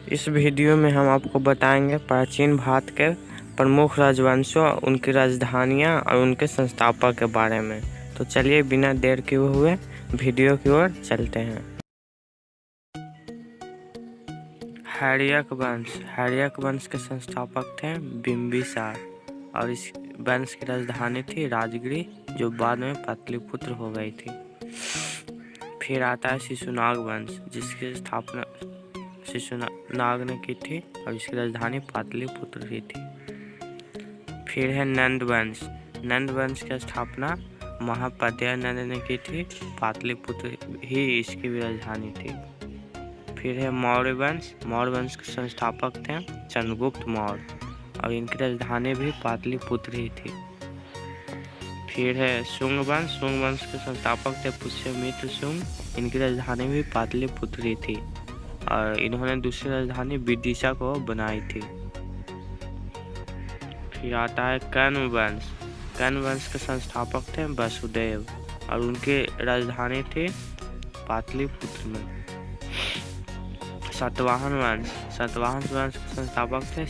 इस वीडियो में हम आपको बताएंगे प्राचीन भारत के प्रमुख राजवंशों, उनकी राजधानियां और उनके संस्थापक के बारे में। तो चलिए बिना देर किए हुए वीडियो की ओर चलते हैं। हैर्यक वंश के संस्थापक थे बिम्बिसार और इस वंश की राजधानी थी राजगिरी, जो बाद में पाटलिपुत्र हो गई थी। फिर आता है शिशुनाग वंश, जिसकी स्थापना शिशुनाग ने की थी और इसकी राजधानी पाटलिपुत्र ही थी। फिर है नंद वंश की स्थापना महापाद्या नंद ने की थी, पाटलिपुत्र ही इसकी भी राजधानी थी। फिर है मौर्य वंश के संस्थापक थे चंद्रगुप्त मौर्य और इनकी राजधानी भी पाटलिपुत्र ही थी। फिर है शुंग वंश के संस्थापक थे पुष्यमित्र शुंग, इनकी राजधानी भी पाटलिपुत्र ही थी और इन्होंने दूसरी राजधानी विदिशा को बनाई थी। फिर आता है कण्व वंश के संस्थापक थे वसुदेव और उनकी राजधानी थी पाटलिपुत्र में। सातवाहन वंश के संस्थापक थे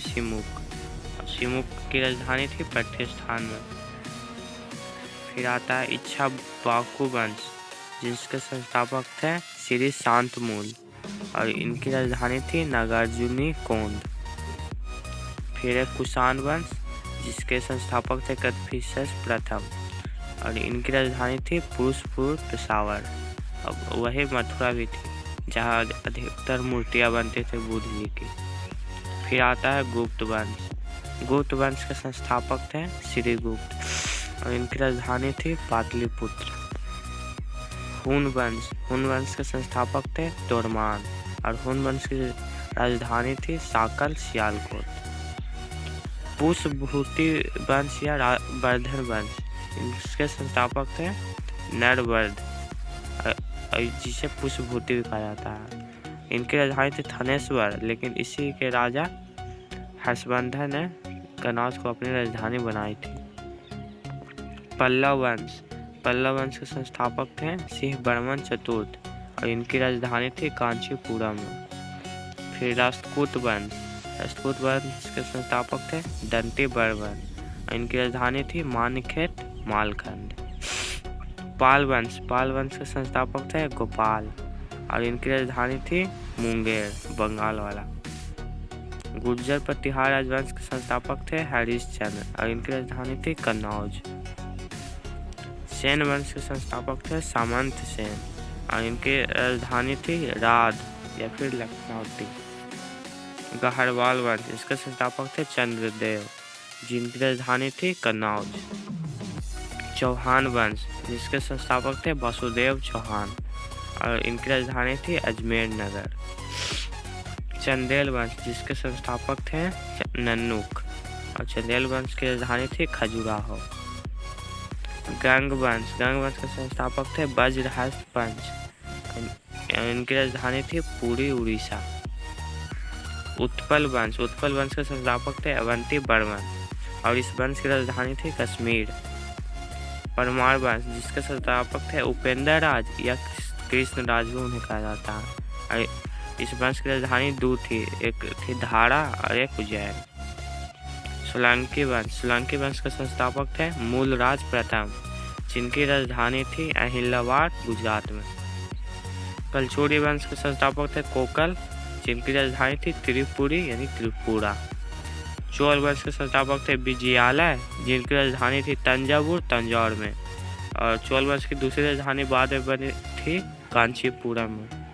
शिमुक की राजधानी थी प्रतिष्ठान में। फिर आता है इक्ष्वाकु वंश, जिसके संस्थापक थे श्री शांतमूल और इनकी राजधानी थी नागार्जुनीकोंड। फिर है कुषाण वंश, जिसके संस्थापक थे कदफिसस प्रथम और इनकी राजधानी थी पुरुषपुर पेशावर। अब वही मथुरा भी थी, जहाँ अधिकतर मूर्तियाँ बनती थे बुद्ध जी की। फिर आता है गुप्त वंश के संस्थापक थे श्रीगुप्त और इनकी राजधानी थी पाटलिपुत्र। हुन वंश के संस्थापक थे तोरमान और हुन वंश की राजधानी थी साकल सियालकोट। पुष्यभूति वंश या वर्धन वंश, इसके संस्थापक थे नरवर्ध, जिसे पुष्यभूति भी कहा जाता है। इनकी राजधानी थी थनेश्वर, लेकिन इसी के राजा हर्षवर्धन ने कनौज को अपनी राजधानी बनाई थी। पल्लव वंश के संस्थापक थे सिंहवर्मन चतुर्थ और इनकी राजधानी थी कांचीपुरम। फिर राष्ट्रकूट वंश के संस्थापक थे दंतीवर्मन और इनकी राजधानी थी मान्यखेत मालखंड। पाल वंश के संस्थापक थे गोपाल और इनकी राजधानी थी मुंगेर, बंगाल वाला। गुर्जर प्रतिहार राजवंश के संस्थापक थे हरिश्चंद्र और इनकी राजधानी थी कन्नौज। सेन वंश के संस्थापक थे सामंत सेन और इनकी राजधानी थी राद या फिर लखनौती। गहरवाल वंश, इसके संस्थापक थे चंद्रदेव, जिनकी राजधानी थी कन्नौज। चौहान वंश, जिसके संस्थापक थे वसुदेव चौहान और इनकी राजधानी थी अजमेर नगर। चंदेल वंश, जिसके संस्थापक थे नन्नुक और चंदेल वंश की राजधानी थी खजुराहो। गंग वंश के संस्थापक थे वज्रहस्त वंश, इनकी राजधानी थी पुरी उड़ीसा। उत्पल वंश के संस्थापक थे अवंती बर्मन और इस वंश की राजधानी थी कश्मीर। परमार वंश, जिसके संस्थापक थे उपेंद्र राज या कृष्ण राज भी उन्हें कहा जाता है और इस वंश की राजधानी दो थी, एक थी धारा और एक उज्जैन। सोलंकी वंश के संस्थापक थे मूलराज प्रथम, जिनकी राजधानी थी अहिल्याबाद गुजरात में। कलचुरी वंश के संस्थापक थे कोकल, जिनकी राजधानी थी त्रिपुरी यानी त्रिपुरा। चोल वंश के संस्थापक थे विजयालय, जिनकी राजधानी थी तंजौर में और चोल वंश की दूसरी राजधानी बाद में बनी थी कांचीपुरम में।